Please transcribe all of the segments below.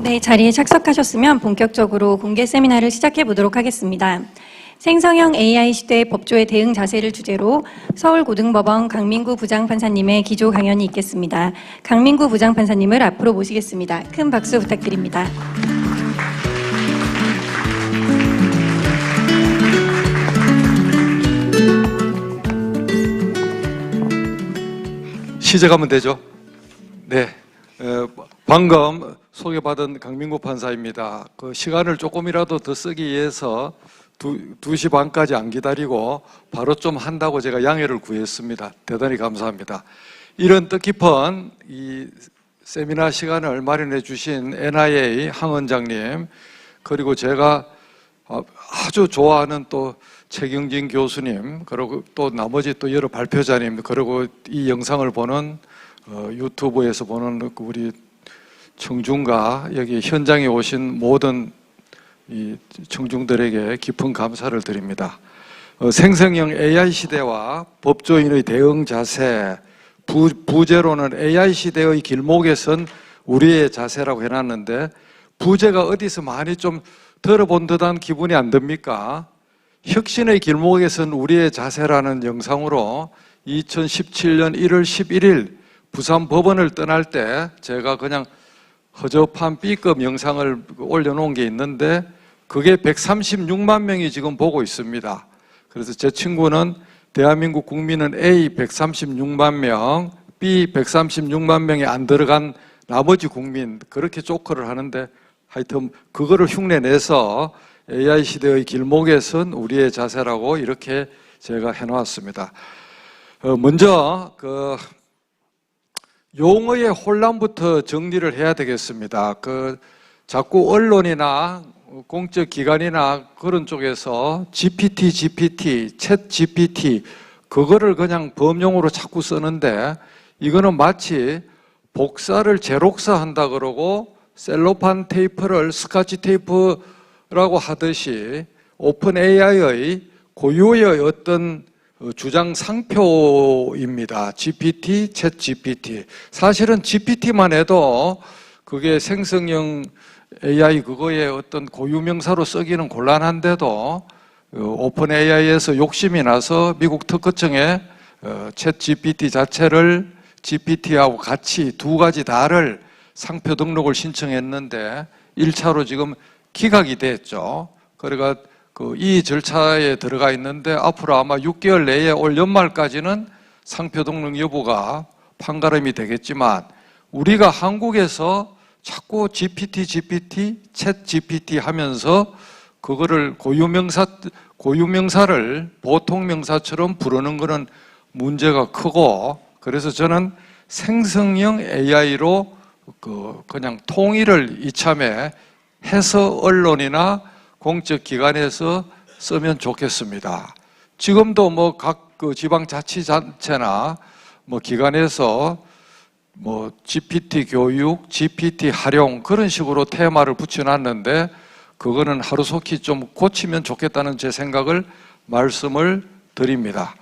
네, 자리에 착석하셨으면 본격적으로 공개 세미나를 시작해 보도록 하겠습니다. 생성형 AI 시대 법조의 대응 자세를 주제로 서울고등법원 강민구 부장판사님의 기조 강연이 있겠습니다. 강민구 부장판사님을 앞으로 모시겠습니다. 큰 박수 부탁드립니다. 시작하면 되죠? 네. 방금 소개받은 강민구 판사입니다. 그 시간을 조금이라도 더 쓰기 위해서 2시 반까지 안 기다리고 바로 좀 한다고 제가 양해를 구했습니다. 대단히 감사합니다. 이런 뜻깊은 이 세미나 시간을 마련해 주신 NIA 황 원장님, 그리고 제가 아주 좋아하는 또 최경진 교수님, 그리고 또 나머지 또 여러 발표자님, 그리고 이 영상을 보는 유튜브에서 보는 우리 청중과 여기 현장에 오신 모든 이 청중들에게 깊은 감사를 드립니다. 생성형 AI 시대와 법조인의 대응 자세, 부제로는 AI 시대의 길목에 선 우리의 자세라고 해놨는데, 부제가 어디서 많이 좀 들어본 듯한 기분이 안 듭니까? 혁신의 길목에 선 우리의 자세라는 영상으로 2017년 1월 11일 부산 법원을 떠날 때 제가 그냥 허접한 B급 영상을 올려놓은 게 있는데, 그게 136만 명이 지금 보고 있습니다. 그래서 제 친구는 대한민국 국민은 A 136만 명, B 136만 명이 안 들어간 나머지 국민, 그렇게 조커를 하는데, 하여튼 그거를 흉내내서 AI 시대의 길목에 선 우리의 자세라고 이렇게 제가 해놓았습니다. 먼저 용어의 혼란부터 정리를 해야 되겠습니다. 자꾸 언론이나 공적 기관이나 그런 쪽에서 GPT, 챗 GPT, 그거를 그냥 범용으로 자꾸 쓰는데, 이거는 마치 복사를 제록사 한다 그러고 셀로판 테이프를 스카치 테이프라고 하듯이 오픈 AI의 고유의 어떤 주장 상표입니다. GPT, 챗 GPT. 사실은 GPT만 해도 그게 생성형 AI 그거의 어떤 고유명사로 쓰기는 곤란한데도 오픈 AI에서 욕심이 나서 미국 특허청에 챗 GPT 자체를 GPT하고 같이 두 가지 다를 상표 등록을 신청했는데 1차로 지금 기각이 됐죠. 그러니까 이 절차에 들어가 있는데, 앞으로 아마 6개월 내에 올 연말까지는 상표 등록 여부가 판가름이 되겠지만, 우리가 한국에서 자꾸 GPT, 챗 GPT 하면서 그거를 고유명사를 보통명사처럼 부르는 거는 문제가 크고, 그래서 저는 생성형 AI로 그냥 통일을 이참에 해서 언론이나 공적 기관에서 쓰면 좋겠습니다. 지금도 각 지방자치단체나 기관에서 GPT 교육, GPT 활용 그런 식으로 테마를 붙여놨는데, 그거는 하루속히 좀 고치면 좋겠다는 제 생각을 말씀을 드립니다.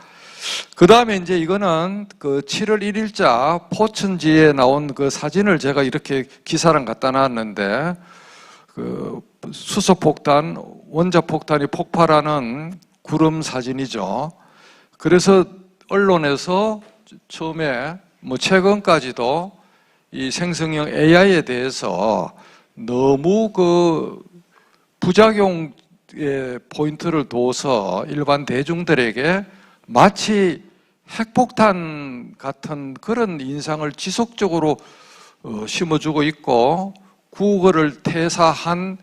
그 다음에 이제 이거는 7월 1일자 포천지에 나온 그 사진을 제가 이렇게 기사랑 갖다 놨는데, 수소폭탄, 원자폭탄이 폭발하는 구름 사진이죠. 그래서 언론에서 처음에 최근까지도 이 생성형 AI에 대해서 너무 부작용에 포인트를 둬서 일반 대중들에게 마치 핵폭탄 같은 그런 인상을 지속적으로 심어주고 있고, 구글을 퇴사한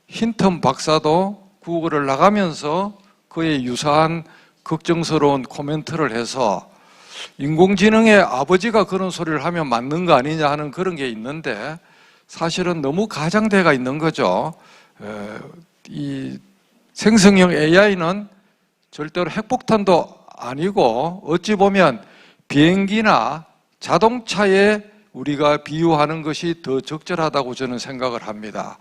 힌턴 박사도 구글을 나가면서 그에 유사한 걱정스러운 코멘트를 해서 인공지능의 아버지가 그런 소리를 하면 맞는 거 아니냐 하는 그런 게 있는데, 사실은 너무 가장돼가 있는 거죠. 이 생성형 AI는 절대로 핵폭탄도 아니고, 어찌 보면 비행기나 자동차에 우리가 비유하는 것이 더 적절하다고 저는 생각을 합니다.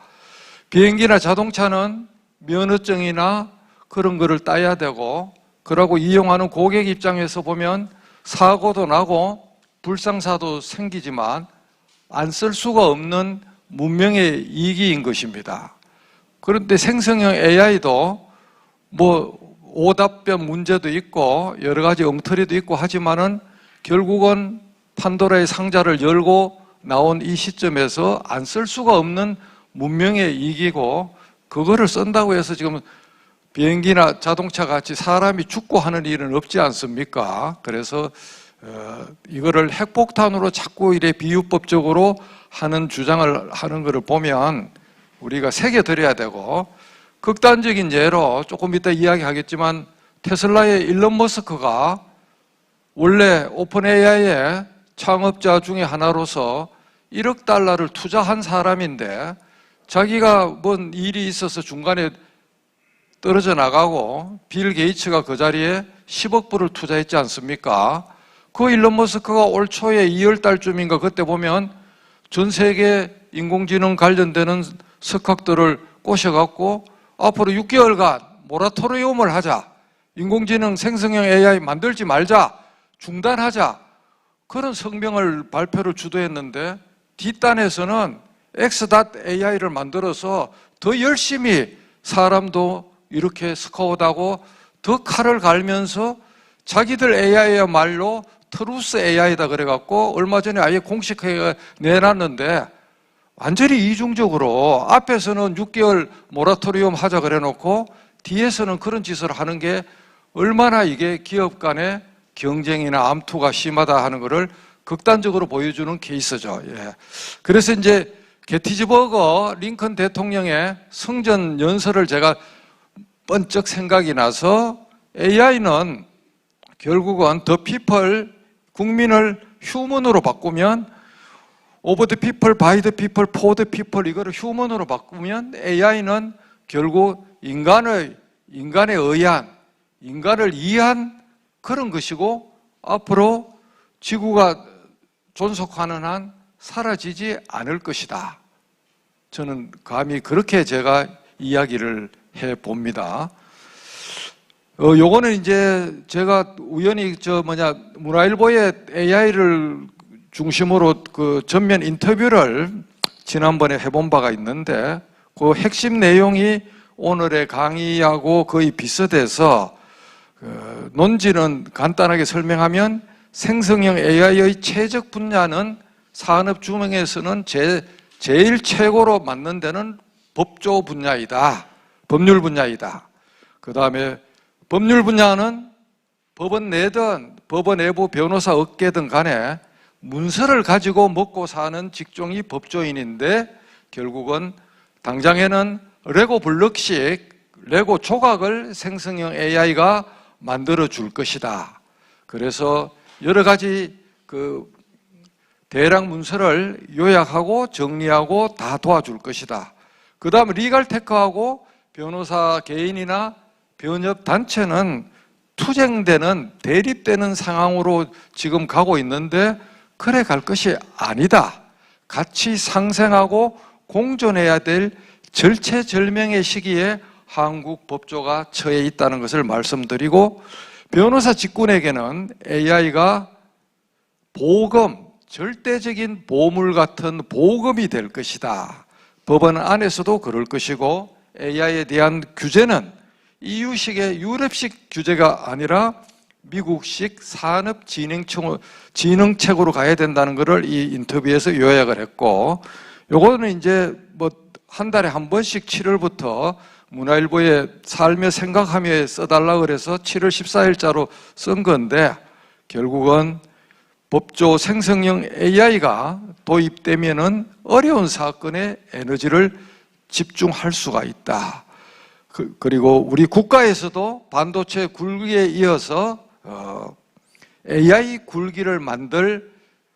비행기나 자동차는 면허증이나 그런 거를 따야 되고, 그러고 이용하는 고객 입장에서 보면 사고도 나고 불상사도 생기지만 안 쓸 수가 없는 문명의 이기인 것입니다. 그런데 생성형 AI도 뭐 오답변 문제도 있고 여러 가지 엉터리도 있고 하지만은 결국은 판도라의 상자를 열고 나온 이 시점에서 안 쓸 수가 없는 문명의 이기고, 그거를 쓴다고 해서 지금 비행기나 자동차 같이 사람이 죽고 하는 일은 없지 않습니까? 그래서 이거를 핵폭탄으로 자꾸 이래 비유법적으로 하는 주장을 하는 것을 보면 우리가 새겨드려야 되고, 극단적인 예로 조금 이따 이야기하겠지만 테슬라의 일론 머스크가 원래 오픈 AI의 창업자 중에 하나로서 1억 달러를 투자한 사람인데, 자기가 뭔 일이 있어서 중간에 떨어져 나가고 빌 게이츠가 그 자리에 10억 불을 투자했지 않습니까? 그 일론 머스크가 올 초에 2월 달쯤인가 그때 보면 전 세계 인공지능 관련되는 석학들을 꼬셔갖고 앞으로 6개월간 모라토리움을 하자, 인공지능 생성형 AI 만들지 말자, 중단하자, 그런 성명을 발표를 주도했는데, 뒷단에서는 X.AI를 만들어서 더 열심히 사람도 이렇게 스카웃하고 더 칼을 갈면서 자기들 AI야말로 트루스 AI다 그래갖고 얼마 전에 아예 공식회의가 내놨는데, 완전히 이중적으로 앞에서는 6개월 모라토리움 하자 그래놓고 뒤에서는 그런 짓을 하는 게 얼마나 이게 기업 간의 경쟁이나 암투가 심하다 하는 것을 극단적으로 보여주는 케이스죠. 예. 그래서 이제 게티즈버거 링컨 대통령의 성전 연설을 제가 번쩍 생각이 나서, AI는 결국은 더 피플, 국민을 휴먼으로 바꾸면, 오브 더 피플, 바이 더 피플, 포 더 피플, 이거를 휴먼으로 바꾸면 AI는 결국 인간에 의한, 인간을 이해한 그런 것이고, 앞으로 지구가 존속하는 한 사라지지 않을 것이다. 저는 감히 그렇게 제가 이야기를 해 봅니다. 요거는 이제 제가 우연히 문화일보에 AI를 중심으로 그 전면 인터뷰를 지난번에 해본 바가 있는데, 그 핵심 내용이 오늘의 강의하고 거의 비슷해서, 논지는 간단하게 설명하면 생성형 AI의 최적 분야는 산업 중에서는 제일 최고로 맞는 데는 법조 분야이다, 법률 분야이다. 그 다음에 법률 분야는 법원 내든 법원 내부 변호사 업계든 간에 문서를 가지고 먹고 사는 직종이 법조인인데, 결국은 당장에는 레고 블럭식, 레고 조각을 생성형 AI가 만들어 줄 것이다. 그래서 여러 가지 그 대량 문서를 요약하고 정리하고 다 도와줄 것이다. 그 다음에 리갈테크하고 변호사 개인이나 변협 단체는 투쟁되는, 대립되는 상황으로 지금 가고 있는데, 그래 갈 것이 아니다. 같이 상생하고 공존해야 될 절체절명의 시기에 한국 법조가 처해 있다는 것을 말씀드리고, 변호사 직군에게는 AI가 보금, 절대적인 보물 같은 보금이 될 것이다. 법원 안에서도 그럴 것이고, AI에 대한 규제는 EU식의 유럽식 규제가 아니라 미국식 산업진흥책으로 가야 된다는 것을 이 인터뷰에서 요약을 했고, 요거는 이제 뭐 한 달에 한 번씩 7월부터 문화일보에 살며 생각하며 써달라 그래서 7월 14일자로 쓴 건데, 결국은 법조 생성형 AI가 도입되면은 어려운 사건에 에너지를 집중할 수가 있다. 그리고 우리 국가에서도 반도체 굴기에 이어서 AI 굴기를 만들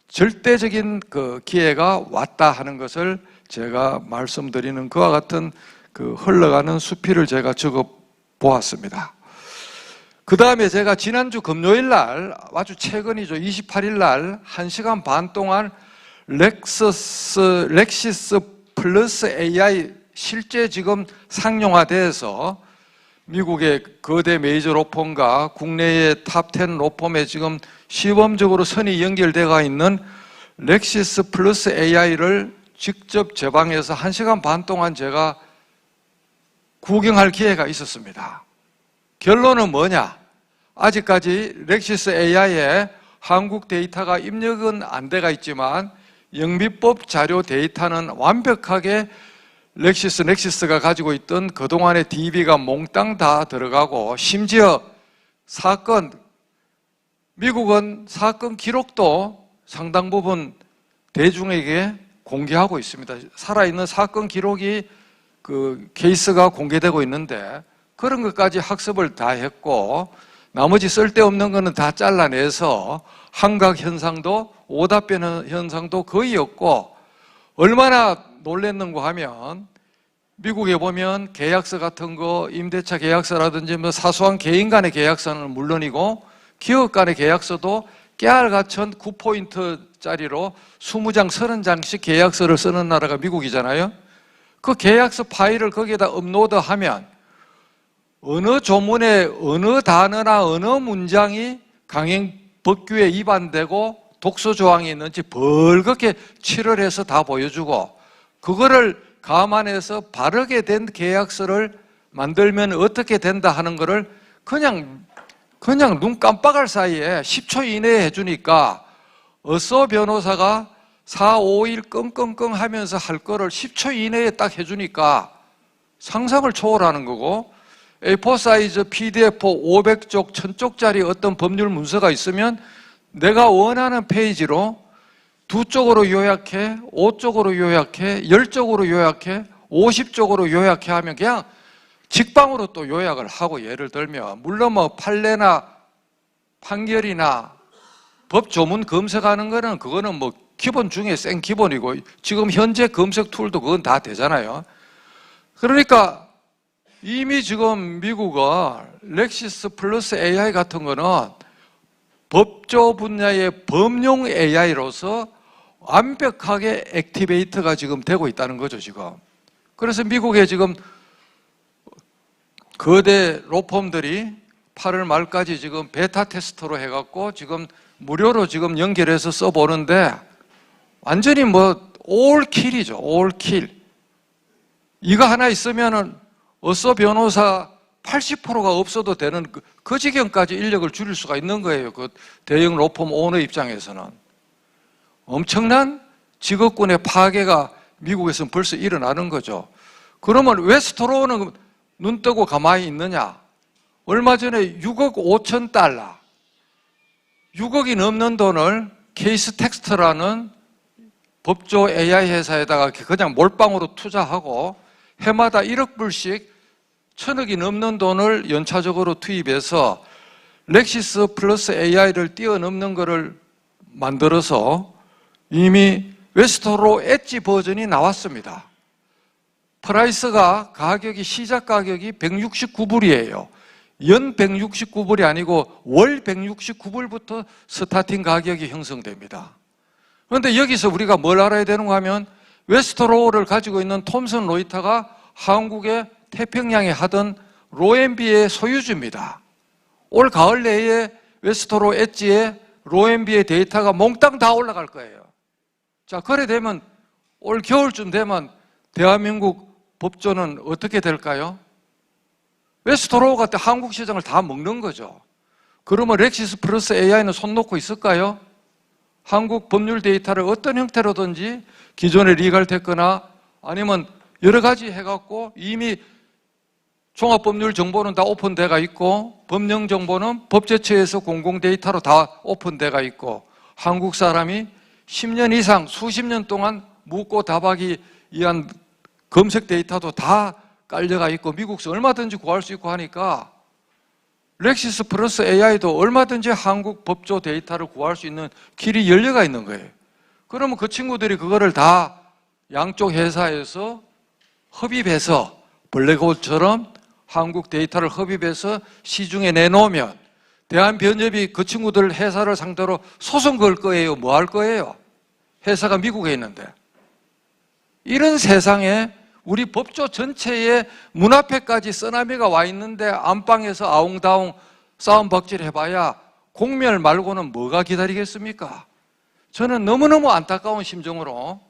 절대적인 그 기회가 왔다 하는 것을 제가 말씀드리는 그와 같은 그 흘러가는 수필을 제가 적어 보았습니다. 그 다음에 제가 지난주 금요일 날, 아주 최근이죠, 28일 날 1시간 반 동안 렉시스 플러스 AI 실제 지금 상용화돼서 미국의 거대 메이저 로펌과 국내의 탑10 로펌에 지금 시범적으로 선이 연결되어 있는 렉시스 플러스 AI를 직접 제 방에서 1시간 반 동안 제가 구경할 기회가 있었습니다. 결론은 뭐냐? 아직까지 렉시스 AI에 한국 데이터가 입력은 안 돼가 있지만 영미법 자료 데이터는 완벽하게 렉시스가 가지고 있던 그동안의 DB가 몽땅 다 들어가고, 심지어 미국은 사건 기록도 상당 부분 대중에게 공개하고 있습니다. 살아있는 사건 기록이 그 케이스가 공개되고 있는데 그런 것까지 학습을 다 했고, 나머지 쓸데없는 거는 다 잘라내서 함각 현상도 오답변 현상도 거의 없고, 얼마나 놀랬는가 하면 미국에 보면 계약서 같은 거, 임대차 계약서라든지 뭐 사소한 개인 간의 계약서는 물론이고 기업 간의 계약서도 깨알같은 9포인트짜리로 20장, 30장씩 계약서를 쓰는 나라가 미국이잖아요. 그 계약서 파일을 거기에다 업로드하면 어느 조문에 어느 단어나 어느 문장이 강행 법규에 위반되고 독소 조항이 있는지 벌겋게 칠을 해서 다 보여주고, 그거를 감안해서 바르게 된 계약서를 만들면 어떻게 된다 하는 거를 그냥 눈 깜빡할 사이에 10초 이내에 해주니까, 어서 변호사가 4, 5일 끙끙끙 하면서 할 거를 10초 이내에 딱 해주니까 상상을 초월하는 거고, A4 사이즈 PDF 500쪽, 1000쪽짜리 어떤 법률 문서가 있으면 내가 원하는 페이지로 2쪽으로 요약해, 5쪽으로 요약해, 10쪽으로 요약해, 50쪽으로 요약해 하면 그냥 직방으로 또 요약을 하고, 예를 들면 물론 뭐 판례나 판결이나 법 조문 검색하는 거는 그거는 뭐 기본 중에 생 기본이고, 지금 현재 검색 툴도 그건 다 되잖아요. 그러니까 이미 지금 미국은 렉시스 플러스 AI 같은 거는 법조 분야의 범용 AI로서 완벽하게 액티베이트가 지금 되고 있다는 거죠, 지금. 그래서 미국에 지금 거대 로펌들이 8월 말까지 지금 베타 테스트로 해갖고 지금 무료로 지금 연결해서 써보는데 완전히 뭐 올킬이죠, 올킬. 이거 하나 있으면은 어서 변호사 80%가 없어도 되는 그 지경까지 인력을 줄일 수가 있는 거예요. 그 대형 로펌 오너 입장에서는. 엄청난 직업군의 파괴가 미국에서는 벌써 일어나는 거죠. 그러면 왜 스토로는 눈 뜨고 가만히 있느냐? 얼마 전에 6억 5천 달러, 6억이 넘는 돈을 케이스 텍스트라는 법조 AI 회사에다가 그냥 몰빵으로 투자하고 해마다 1억 불씩 1000억이 넘는 돈을 연차적으로 투입해서 렉시스 플러스 AI를 뛰어넘는 것을 만들어서 이미 웨스토로 엣지 버전이 나왔습니다. 프라이스가 시작 가격이 169불이에요. 연 169불이 아니고 월 169불부터 스타팅 가격이 형성됩니다. 그런데 여기서 우리가 뭘 알아야 되는가 하면, 웨스토로를 가지고 있는 톰슨 로이터가 한국의 태평양에 하던 로엠비의 소유주입니다. 올 가을 내에 웨스토로 엣지에 로엠비의 데이터가 몽땅 다 올라갈 거예요. 자, 그래 되면 올 겨울쯤 되면 대한민국 법조는 어떻게 될까요? 웨스토로가 한국 시장을 다 먹는 거죠. 그러면 렉시스 플러스 AI는 손 놓고 있을까요? 한국 법률 데이터를 어떤 형태로든지 기존의 리갈테크나 아니면 여러 가지 해갖고 이미 종합법률정보는 다 오픈돼가 있고 법령정보는 법제처에서 공공 데이터로 다 오픈돼가 있고, 한국 사람이 10년 이상 수십 년 동안 묻고 답하기 위한 검색 데이터도 다 깔려가 있고 미국에서 얼마든지 구할 수 있고 하니까 렉시스 플러스 AI도 얼마든지 한국 법조 데이터를 구할 수 있는 길이 열려가 있는 거예요. 그러면 그 친구들이 그거를 다 양쪽 회사에서 흡입해서 블랙홀처럼 한국 데이터를 흡입해서 시중에 내놓으면 대한변협이 그 친구들 회사를 상대로 소송 걸 거예요? 뭐 할 거예요? 회사가 미국에 있는데. 이런 세상에 우리 법조 전체의 문 앞에까지 쓰나미가 와 있는데 안방에서 아웅다웅 싸움박질 해봐야 공멸 말고는 뭐가 기다리겠습니까? 저는 너무너무 안타까운 심정으로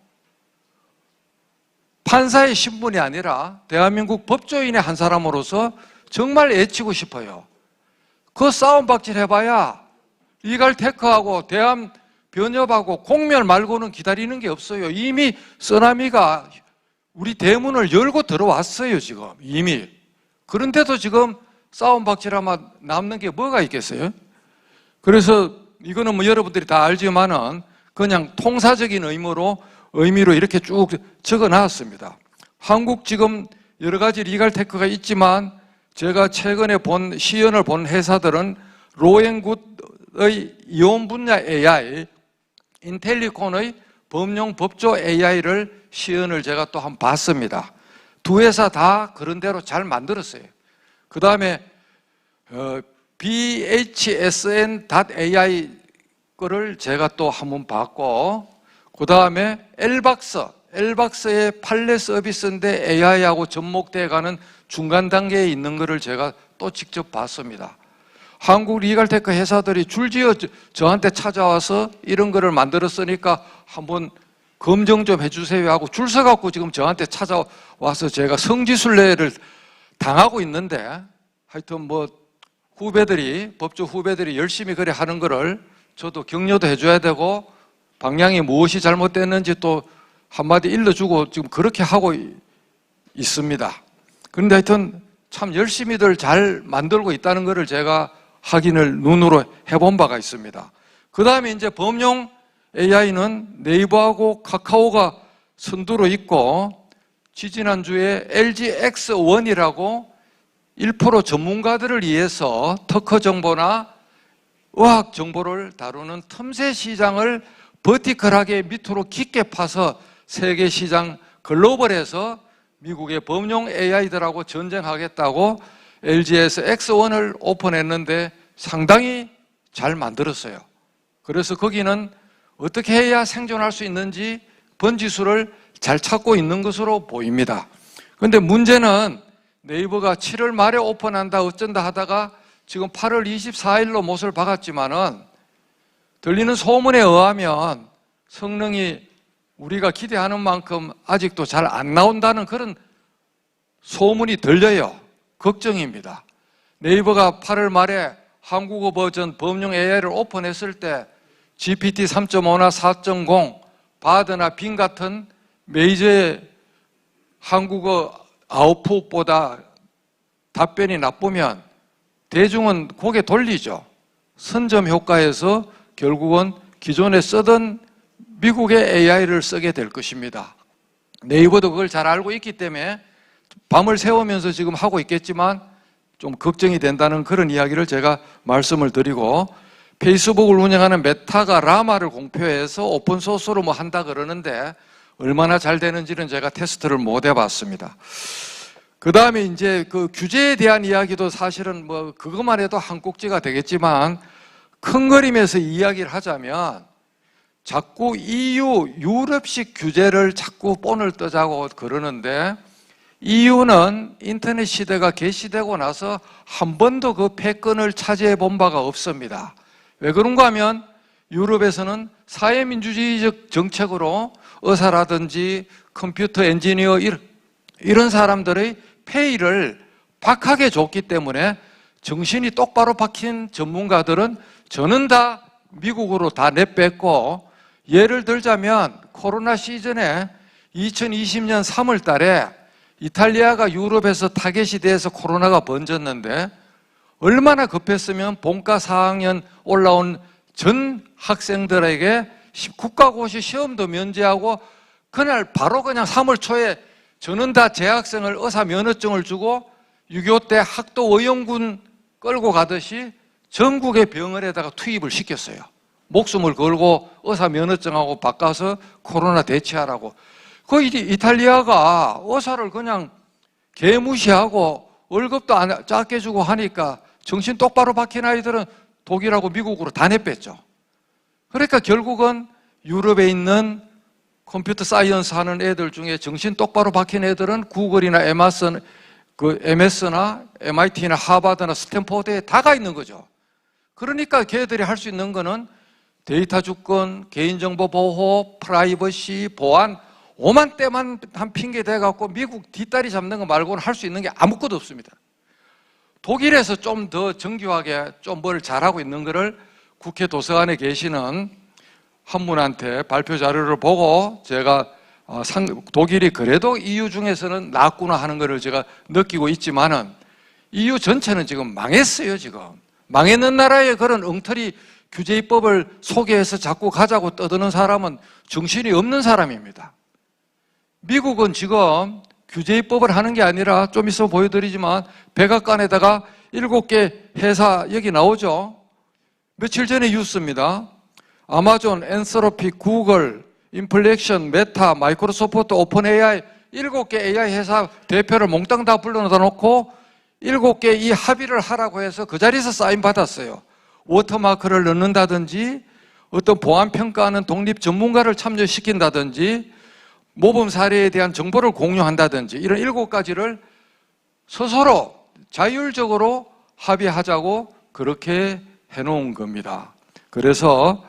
판사의 신분이 아니라 대한민국 법조인의 한 사람으로서 정말 애치고 싶어요. 그 싸움박질 해봐야 리갈테크하고 대한변협하고 공멸 말고는 기다리는 게 없어요. 이미 쓰나미가 우리 대문을 열고 들어왔어요, 지금 이미. 그런데도 지금 싸움박질하면 남는 게 뭐가 있겠어요? 그래서 이거는 뭐 여러분들이 다 알지만은 그냥 통사적인 의미로 이렇게 쭉 적어 놨습니다. 한국 지금 여러 가지 리갈테크가 있지만 제가 최근에 시연을 본 회사들은 로앤굿의 이온 분야 AI, 인텔리콘의 법령 법조 AI를 시연을 제가 또 한번 봤습니다. 두 회사 다 그런 대로 잘 만들었어요. 그 다음에 BHSN.ai 거를 제가 또 한번 봤고, 그 다음에 엘박스의 판례 서비스인데 AI하고 접목되어 가는 중간 단계에 있는 거를 제가 또 직접 봤습니다. 한국 리갈테크 회사들이 줄지어 저한테 찾아와서 이런 거를 만들었으니까 한번 검증 좀 해주세요 하고 줄 서갖고 지금 저한테 찾아와서 제가 성지순례를 당하고 있는데, 하여튼 뭐 법조 후배들이 열심히 그래 하는 거를 저도 격려도 해줘야 되고, 방향이 무엇이 잘못됐는지 또 한마디 일러주고 지금 그렇게 하고 있습니다. 그런데 하여튼 참 열심히들 잘 만들고 있다는 것을 제가 확인을 눈으로 해본 바가 있습니다. 그 다음에 이제 범용 AI는 네이버하고 카카오가 선두로 있고, 지지난주에 LG X1이라고 1% 전문가들을 위해서 특허 정보나 의학 정보를 다루는 틈새 시장을 버티컬하게 밑으로 깊게 파서 세계 시장 글로벌에서 미국의 범용 AI들하고 전쟁하겠다고 LG에서 X1을 오픈했는데 상당히 잘 만들었어요. 그래서 거기는 어떻게 해야 생존할 수 있는지 번지수를 잘 찾고 있는 것으로 보입니다. 그런데 문제는 네이버가 7월 말에 오픈한다 어쩐다 하다가 지금 8월 24일로 못을 박았지만은 들리는 소문에 의하면 성능이 우리가 기대하는 만큼 아직도 잘 안 나온다는 그런 소문이 들려요. 걱정입니다. 네이버가 8월 말에 한국어 버전 범용 AI를 오픈했을 때 GPT 3.5나 4.0, 바드나 빙 같은 메이저의 한국어 아웃풋보다 답변이 나쁘면 대중은 고개 돌리죠. 선점 효과에서 결국은 기존에 쓰던 미국의 AI를 쓰게 될 것입니다. 네이버도 그걸 잘 알고 있기 때문에 밤을 새우면서 지금 하고 있겠지만 좀 걱정이 된다는 그런 이야기를 제가 말씀을 드리고, 페이스북을 운영하는 메타가 라마를 공표해서 오픈소스로 뭐 한다 그러는데 얼마나 잘 되는지는 제가 테스트를 못 해봤습니다. 그 다음에 이제 그 규제에 대한 이야기도 사실은 뭐 그것만 해도 한 꼭지가 되겠지만, 큰 그림에서 이야기를 하자면 자꾸 유럽식 규제를 자꾸 본을 뜨자고 그러는데, EU는 인터넷 시대가 개시되고 나서 한 번도 그 패권을 차지해 본 바가 없습니다. 왜 그런가 하면 유럽에서는 사회민주주의적 정책으로 의사라든지 컴퓨터 엔지니어 이런 사람들의 페이를 박하게 줬기 때문에 정신이 똑바로 박힌 전문가들은 저는 다 미국으로 다 내뺐고, 예를 들자면 코로나 시즌에 2020년 3월 달에 이탈리아가 유럽에서 타겟이 돼서 코로나가 번졌는데 얼마나 급했으면 본과 4학년 올라온 전 학생들에게 국가고시 시험도 면제하고 그날 바로 그냥 3월 초에 저는 다 재학생을 의사 면허증을 주고 6.25 때 학도 의용군 끌고 가듯이 전국의 병원에다가 투입을 시켰어요. 목숨을 걸고 의사 면허증하고 바꿔서 코로나 대치하라고. 그 이탈리아가 의사를 그냥 개무시하고 월급도 안 작게 주고 하니까 정신 똑바로 박힌 아이들은 독일하고 미국으로 다 내뺐죠. 그러니까 결국은 유럽에 있는 컴퓨터 사이언스 하는 애들 중에 정신 똑바로 박힌 애들은 구글이나 MS나 MIT나 하버드나 스탠포드에 다 가 있는 거죠. 그러니까 걔들이 할 수 있는 거는 데이터 주권, 개인정보 보호, 프라이버시, 보안 오만 때만 한 핑계 대갖고 미국 뒷다리 잡는 거 말고는 할 수 있는 게 아무것도 없습니다. 독일에서 좀 더 정교하게 좀 뭘 잘하고 있는 거를 국회 도서관에 계시는 한 분한테 발표 자료를 보고 제가 독일이 그래도 EU 중에서는 낫구나 하는 것을 제가 느끼고 있지만은 EU 전체는 지금 망했어요. 지금 망했는 나라에 그런 엉터리 규제 입법을 소개해서 자꾸 가자고 떠드는 사람은 정신이 없는 사람입니다. 미국은 지금 규제 입법을 하는 게 아니라 좀 있어 보여드리지만 백악관에다가 7개 회사 여기 나오죠. 며칠 전에 뉴스입니다. 아마존, 엔서로피, 구글, 인플렉션, 메타, 마이크로소프트, 오픈 AI 7개 AI 회사 대표를 몽땅 다 불러놓다 놓고 7개 이 합의를 하라고 해서 그 자리에서 사인 받았어요. 워터마크를 넣는다든지 어떤 보안 평가하는 독립 전문가를 참여시킨다든지 모범 사례에 대한 정보를 공유한다든지 이런 7가지를 스스로 자율적으로 합의하자고 그렇게 해놓은 겁니다. 그래서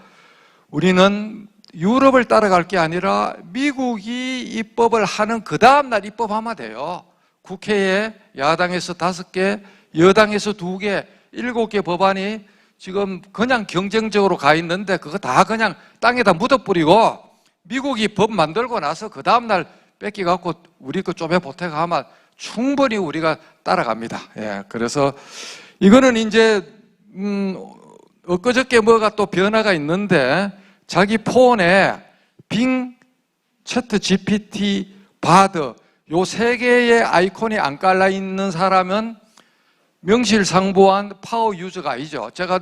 우리는 유럽을 따라갈 게 아니라 미국이 입법을 하는 그 다음날 입법하면 돼요. 국회에 야당에서 5개, 여당에서 2개, 7개 법안이 지금 그냥 경쟁적으로 가 있는데 그거 다 그냥 땅에다 묻어뿌리고 미국이 법 만들고 나서 그 다음날 뺏기갖고 우리 거 쪼매 보태가면 충분히 우리가 따라갑니다. 예, 그래서 이거는 이제 엊그저께 뭐가 또 변화가 있는데 자기 폰에 빙, 채트 GPT, 바드 요 3개의 아이콘이 안 깔려 있는 사람은 명실상부한 파워 유저가 아니죠. 제가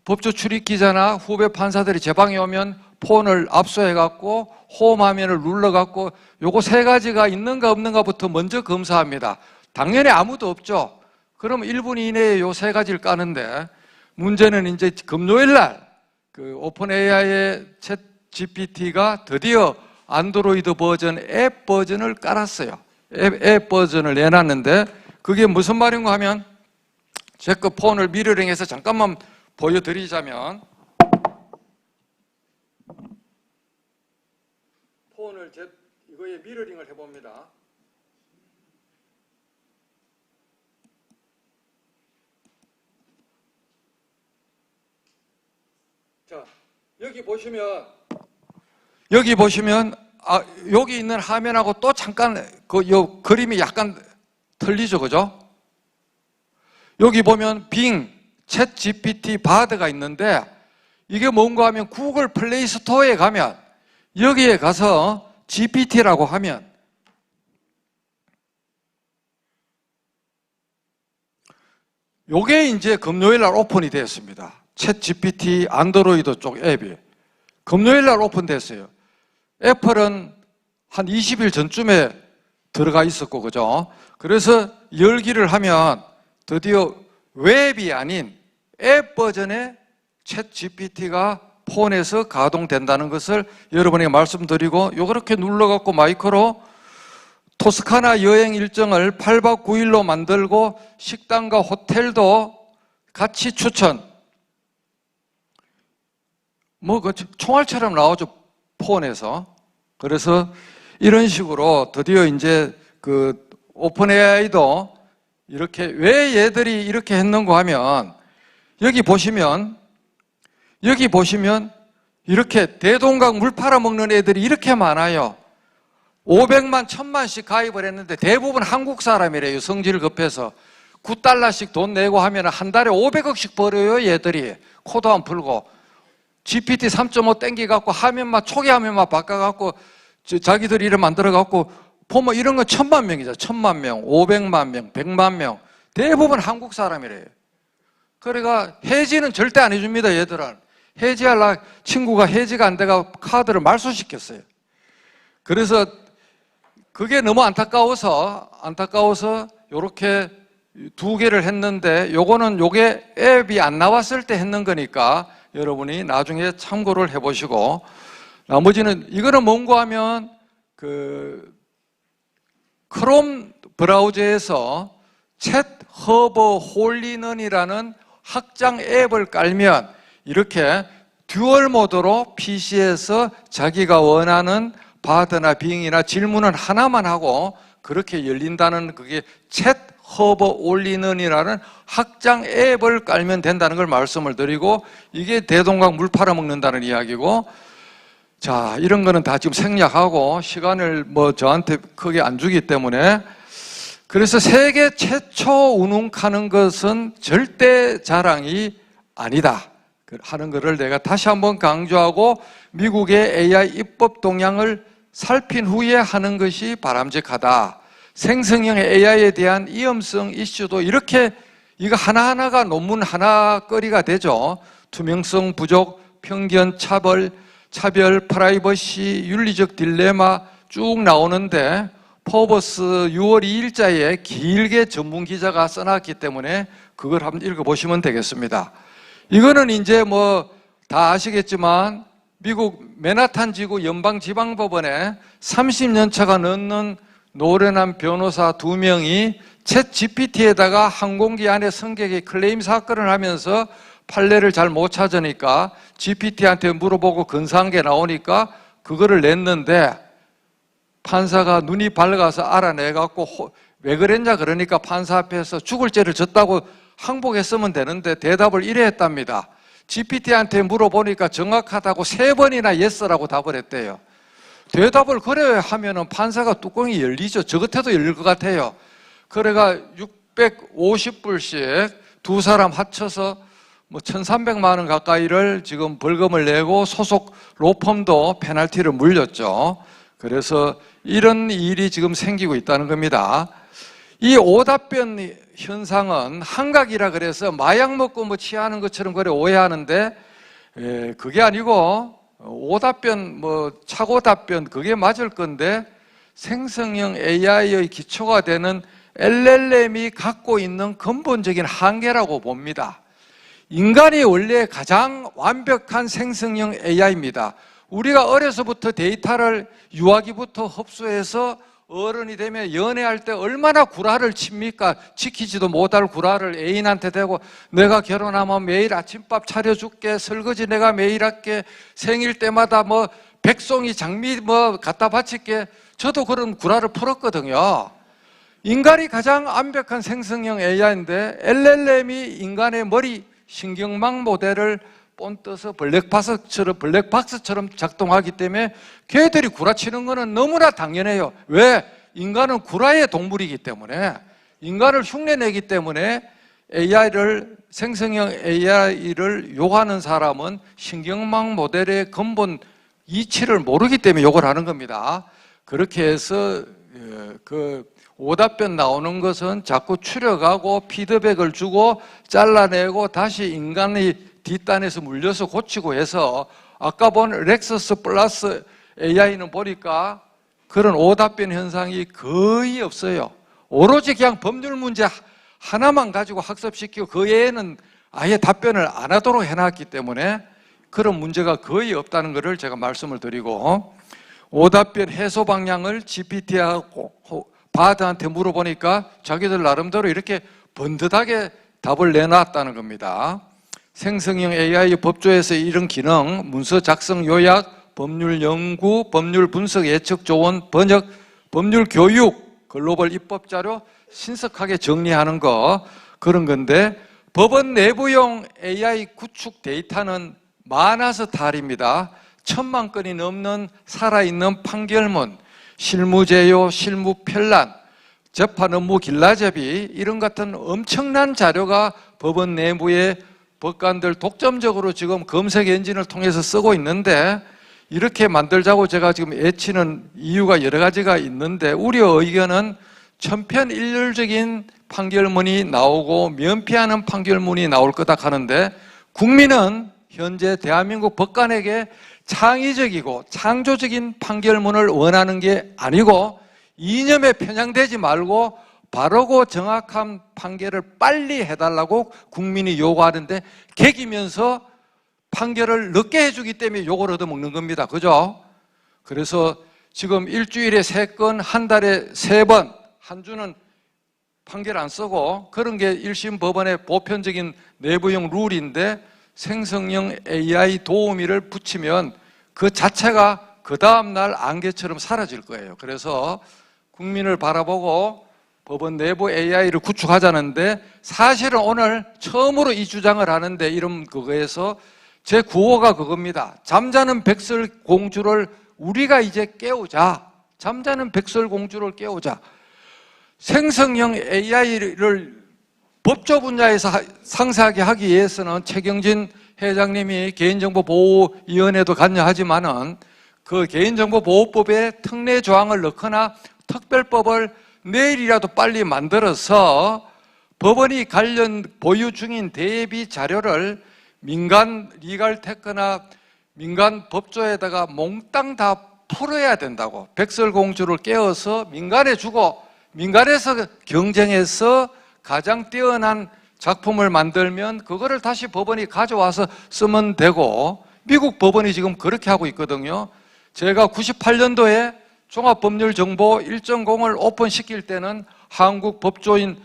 법조 출입기자나 후배 판사들이 제 방에 오면 폰을 압수해갖고 홈 화면을 눌러갖고 요거 3가지가 있는가 없는가부터 먼저 검사합니다. 당연히 아무도 없죠. 그럼 1분 이내에 요 3가지를 까는데 문제는 이제 금요일날 그 오픈 AI의 챗 GPT가 드디어 안드로이드 버전 앱 버전을 깔았어요. 앱 버전을 내놨는데 그게 무슨 말인가 하면 제 거 폰을 미러링해서 잠깐만 보여드리자면 폰을 이거에 미러링을 해봅니다. 자, 여기 보시면 여기 있는 화면하고 또 잠깐 요 그림이 약간 틀리죠, 그죠? 여기 보면 빙, 챗 GPT, 바드가 있는데 이게 뭔가 하면 구글 플레이 스토어에 가면 여기에 가서 GPT라고 하면 요게 이제 금요일날 오픈이 되었습니다. 챗 GPT 안드로이드 쪽 앱이 금요일날 오픈됐어요. 애플은 한 20일 전쯤에 들어가 있었고, 그죠? 그래서 열기를 하면 드디어 웹이 아닌 앱 버전의 챗 GPT가 폰에서 가동된다는 것을 여러분에게 말씀드리고 요렇게 눌러갖고 마이크로 토스카나 여행 일정을 8박 9일로 만들고 식당과 호텔도 같이 추천 그 총알처럼 나오죠, 폰에서. 그래서 이런 식으로 드디어 이제 그 오픈 AI도 이렇게 왜 얘들이 이렇게 했는가 하면 여기 보시면 이렇게 대동강 물 팔아먹는 애들이 이렇게 많아요. 500만, 1000만씩 가입을 했는데 대부분 한국 사람이래요. 성질 급해서. 9달러씩 돈 내고 하면 한 달에 500억씩 벌어요, 얘들이. 코도 안 풀고. GPT 3.5 땡기갖고 화면만, 초기 화면만 바꿔갖고 자기들이 이름 만들어갖고 보면 이런 건 1000만 명이죠. 1000만 명, 500만 명, 100만 명. 대부분 한국 사람이래요. 그러니까 해지는 절대 안 해줍니다, 얘들은. 해지하려 친구가 해지가 안 돼가 카드를 말소시켰어요. 그래서 그게 너무 안타까워서 요렇게 2개를 했는데 요게 앱이 안 나왔을 때 했는 거니까 여러분이 나중에 참고를 해보시고 나머지는 이거는 뭔가 하면 그 크롬 브라우저에서 챗 허버 홀리넌이라는 확장 앱을 깔면 이렇게 듀얼 모드로 PC에서 자기가 원하는 바드나 빙이나 질문은 하나만 하고 그렇게 열린다는 그게 챗 허버 올리는이라는 확장 앱을 깔면 된다는 걸 말씀을 드리고, 이게 대동강 물 팔아먹는다는 이야기고, 자, 이런 거는 다 지금 생략하고 시간을 저한테 크게 안 주기 때문에, 그래서 세계 최초 운웅하는 것은 절대 자랑이 아니다 하는 것을 내가 다시 한번 강조하고, 미국의 AI 입법 동향을 살핀 후에 하는 것이 바람직하다. 생성형 AI에 대한 위험성 이슈도 이렇게 이거 하나하나가 논문 하나거리가 되죠. 투명성 부족, 편견, 차별, 프라이버시, 윤리적 딜레마 쭉 나오는데, 포버스 6월 2일자에 길게 전문 기자가 써놨기 때문에 그걸 한번 읽어보시면 되겠습니다. 이거는 이제 다 아시겠지만 미국 맨하탄 지구 연방지방법원에 30년 차가 넘는 노련한 변호사 2명이 챗 GPT에다가 항공기 안에 승객의 클레임 사건을 하면서 판례를 잘 못 찾으니까 GPT한테 물어보고 근사한 게 나오니까 그거를 냈는데, 판사가 눈이 밝아서 알아내갖고 왜 그랬냐 그러니까 판사 앞에서 죽을 죄를 졌다고 항복했으면 되는데 대답을 이래 했답니다. GPT한테 물어보니까 정확하다고 3번이나 예스라고 답을 했대요. 대답을 그래 하면은 판사가 뚜껑이 열리죠. 저 같아도 열릴 것 같아요. 그래가 650불씩 두 사람 합쳐서 1,300만 원 가까이를 지금 벌금을 내고 소속 로펌도 페널티를 물렸죠. 그래서 이런 일이 지금 생기고 있다는 겁니다. 이 오답변 현상은 한각이라 그래서 마약 먹고 취하는 것처럼 그래 오해하는데, 그게 아니고 오답변 착오답변 그게 맞을 건데, 생성형 AI의 기초가 되는 LLM이 갖고 있는 근본적인 한계라고 봅니다. 인간이 원래 가장 완벽한 생성형 AI입니다. 우리가 어려서부터 데이터를 유아기부터 흡수해서 어른이 되면 연애할 때 얼마나 구라를 칩니까? 지키지도 못할 구라를 애인한테 대고, 내가 결혼하면 매일 아침밥 차려줄게, 설거지 내가 매일 할게, 생일 때마다 백송이 장미 갖다 바칠게. 저도 그런 구라를 풀었거든요. 인간이 가장 완벽한 생성형 AI인데 LLM이 인간의 머리 신경망 모델을 본떠서 블랙박스처럼 작동하기 때문에 걔들이 구라치는 거는 너무나 당연해요. 왜? 인간은 구라의 동물이기 때문에, 인간을 흉내내기 때문에 생성형 AI를 욕하는 사람은 신경망 모델의 근본 이치를 모르기 때문에 욕을 하는 겁니다. 그렇게 해서 오답변 나오는 것은 자꾸 추려가고 피드백을 주고 잘라내고 다시 인간의 뒷단에서 물려서 고치고 해서, 아까 본 렉서스 플러스 AI는 보니까 그런 오답변 현상이 거의 없어요. 오로지 그냥 법률 문제 하나만 가지고 학습시키고 그 외에는 아예 답변을 안 하도록 해놨기 때문에 그런 문제가 거의 없다는 것을 제가 말씀을 드리고, 오답변 해소 방향을 GPT하고 바드한테 물어보니까 자기들 나름대로 이렇게 번듯하게 답을 내놨다는 겁니다. 생성형 AI 법조에서 이런 기능, 문서 작성 요약, 법률 연구, 법률 분석, 예측 조언, 번역, 법률 교육, 글로벌 입법 자료 신속하게 정리하는 거, 그런 건데, 법원 내부용 AI 구축 데이터는 많아서 탈입니다. 1,000만 건이 넘는 살아있는 판결문, 실무제요, 실무편란, 재판 업무 길라잡이, 이런 같은 엄청난 자료가 법원 내부에 법관들 독점적으로 지금 검색 엔진을 통해서 쓰고 있는데, 이렇게 만들자고 제가 지금 애치는 이유가 여러 가지가 있는데, 우려 의견은 천편일률적인 판결문이 나오고 면피하는 판결문이 나올 거다 하는데, 국민은 현재 대한민국 법관에게 창의적이고 창조적인 판결문을 원하는 게 아니고, 이념에 편향되지 말고 바르고 정확한 판결을 빨리 해달라고 국민이 요구하는데, 개기면서 판결을 늦게 해주기 때문에 욕을 얻어먹는 겁니다. 그죠? 그래서 지금 일주일에 3건, 한 달에 3번, 한 주는 판결 안 쓰고, 그런 게 1심 법원의 보편적인 내부용 룰인데, 생성형 AI 도우미를 붙이면 그 자체가 그 다음날 안개처럼 사라질 거예요. 그래서 국민을 바라보고 법원 내부 AI를 구축하자는데, 사실은 오늘 처음으로 이 주장을 하는데, 이런 그거에서 제 구호가 그겁니다. 잠자는 백설공주를 우리가 이제 깨우자. 잠자는 백설공주를 깨우자. 생성형 AI를 법조 분야에서 상세하게 하기 위해서는 최경진 회장님이 개인정보보호위원회도 관여하지만은 그 개인정보보호법에 특례 조항을 넣거나 특별법을 내일이라도 빨리 만들어서 법원이 관련 보유 중인 대비 자료를 민간 리갈테크나 민간 법조에다가 몽땅 다 풀어야 된다고. 백설공주를 깨워서 민간에 주고 민간에서 경쟁해서 가장 뛰어난 작품을 만들면 그거를 다시 법원이 가져와서 쓰면 되고, 미국 법원이 지금 그렇게 하고 있거든요. 제가 98년도에 종합법률정보 1.0을 오픈시킬 때는 한국 법조인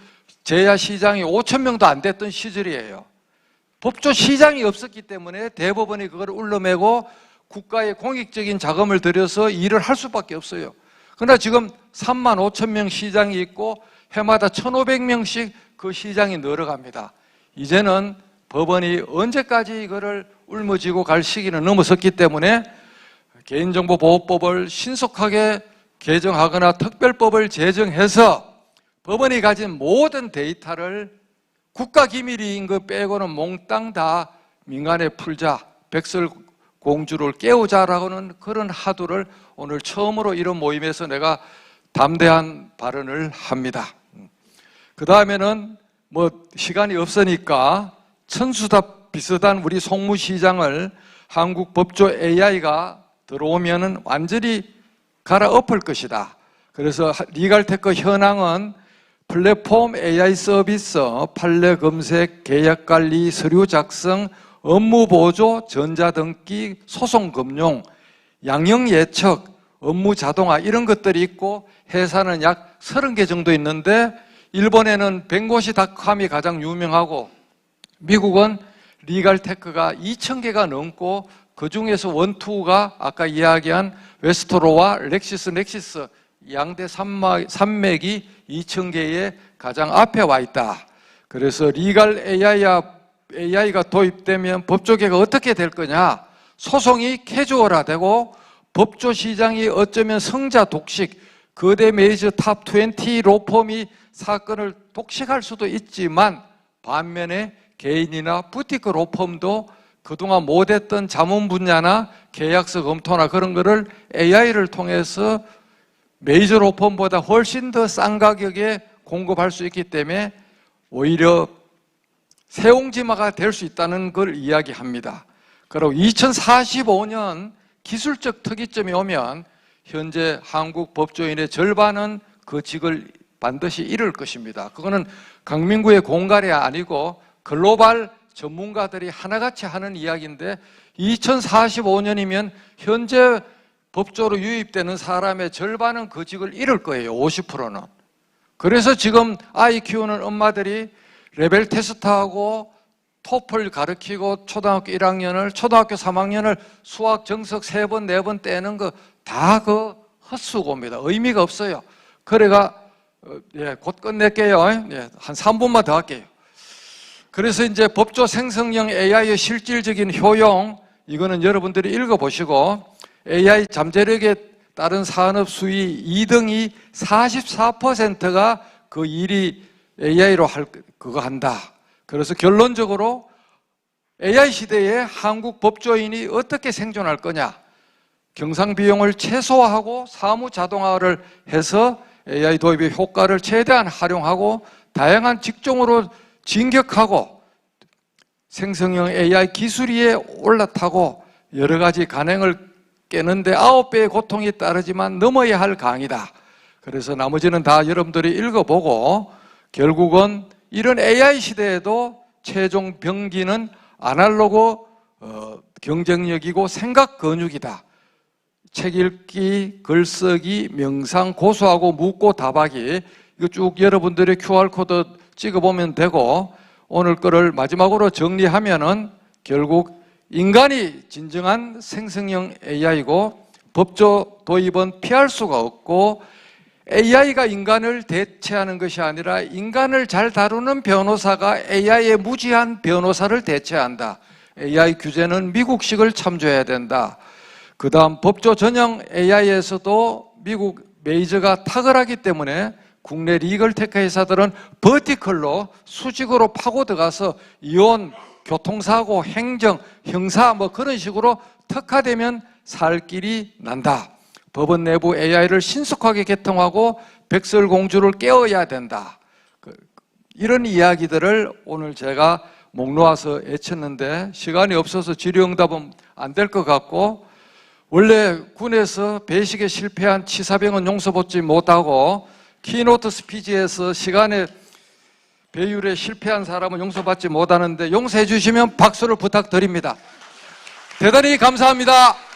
제야 시장이 5,000명도 안 됐던 시절이에요. 법조 시장이 없었기 때문에 대법원이 그걸 울러매고 국가에 공익적인 자금을 들여서 일을 할 수밖에 없어요. 그러나 지금 35,000명 시장이 있고 해마다 1,500명씩 그 시장이 늘어갑니다. 이제는 법원이 언제까지 이거를 울머지고 갈 시기는 넘어섰기 때문에 개인정보보호법을 신속하게 개정하거나 특별법을 제정해서 법원이 가진 모든 데이터를 국가기밀인 거 빼고는 몽땅 다 민간에 풀자, 백설공주를 깨우자라고는 그런 하두를 오늘 처음으로 이런 모임에서 내가 담대한 발언을 합니다. 그 다음에는 뭐 시간이 없으니까 천수답 비슷한 우리 송무시장을 한국 법조 AI가 들어오면은 완전히 갈아엎을 것이다. 그래서 리갈테크 현황은 플랫폼 AI 서비스, 판례 검색, 계약 관리, 서류 작성, 업무 보조, 전자등기, 소송 금융, 양형 예측, 업무 자동화 이런 것들이 있고 회사는 약 30개 정도 있는데 일본에는 弁護士닷컴이 가장 유명하고 미국은 리갈테크가 2,000개가 넘고 그 중에서 원투가 아까 이야기한 웨스토로와 렉시스 양대 산맥이 2,000개의 가장 앞에 와 있다. 그래서 리갈 AI가 도입되면 법조계가 어떻게 될 거냐? 소송이 캐주얼화되고 법조 시장이 어쩌면 성자 독식, 거대 메이저 탑 20 로펌이 사건을 독식할 수도 있지만 반면에 개인이나 부티크 로펌도 그동안 못했던 자문 분야나 계약서 검토나 그런 거를 AI를 통해서 메이저 로펌보다 훨씬 더 싼 가격에 공급할 수 있기 때문에 오히려 세옹지마가 될 수 있다는 걸 이야기합니다. 그리고 2045년 기술적 특이점이 오면 현재 한국 법조인의 절반은 그 직을 반드시 잃을 것입니다. 그거는 강민구의 공갈이 아니고 글로벌 전문가들이 하나같이 하는 이야기인데 2045년이면 현재 법조로 유입되는 사람의 절반은 그 직을 잃을 거예요. 50%는. 그래서 지금 아이 키우는 엄마들이 레벨 테스트하고 토플 가르치고 초등학교 1학년을 초등학교 3학년을 수학 정석 3번 4번 떼는 거 다 그 헛수고입니다. 의미가 없어요. 그래가 곧 끝낼게요. 한 3분만 더 할게요. 그래서 이제 법조 생성형 AI의 실질적인 효용, 이거는 여러분들이 읽어보시고 AI 잠재력에 따른 산업 수위 2등이 44%가 그 일이 AI로 그거 한다. 그래서 결론적으로 AI 시대에 한국 법조인이 어떻게 생존할 거냐? 경상 비용을 최소화하고 사무 자동화를 해서 AI 도입의 효과를 최대한 활용하고 다양한 직종으로 진격하고 생성형 AI 기술 위에 올라타고 여러 가지 간행을 깨는데 9배의 고통이 따르지만 넘어야 할 강이다. 그래서 나머지는 다 여러분들이 읽어보고 결국은 이런 AI 시대에도 최종 병기는 아날로그 경쟁력이고 생각 근육이다. 책 읽기, 글쓰기, 명상, 고소하고 묻고 답하기 이거 쭉 여러분들의 QR코드 찍어보면 되고 오늘 거를 마지막으로 정리하면은 결국 인간이 진정한 생성형 AI고 법조 도입은 피할 수가 없고 AI가 인간을 대체하는 것이 아니라 인간을 잘 다루는 변호사가 AI의 무지한 변호사를 대체한다. AI 규제는 미국식을 참조해야 된다. 그 다음 법조 전형 AI에서도 미국 메이저가 탁월하기 때문에 국내 리걸 테크 회사들은 버티컬로 수직으로 파고 들어가서 이혼, 교통사고, 행정, 형사 뭐 그런 식으로 특화되면 살 길이 난다. 법원 내부 AI를 신속하게 개통하고 백설공주를 깨워야 된다. 이런 이야기들을 오늘 제가 목 놓아서 애쳤는데 시간이 없어서 질의응답은 안 될 것 같고, 원래 군에서 배식에 실패한 치사병은 용서받지 못하고 키노트 스피치에서 시간에 배율에 실패한 사람은 용서받지 못하는데 용서해 주시면 박수를 부탁드립니다. 대단히 감사합니다.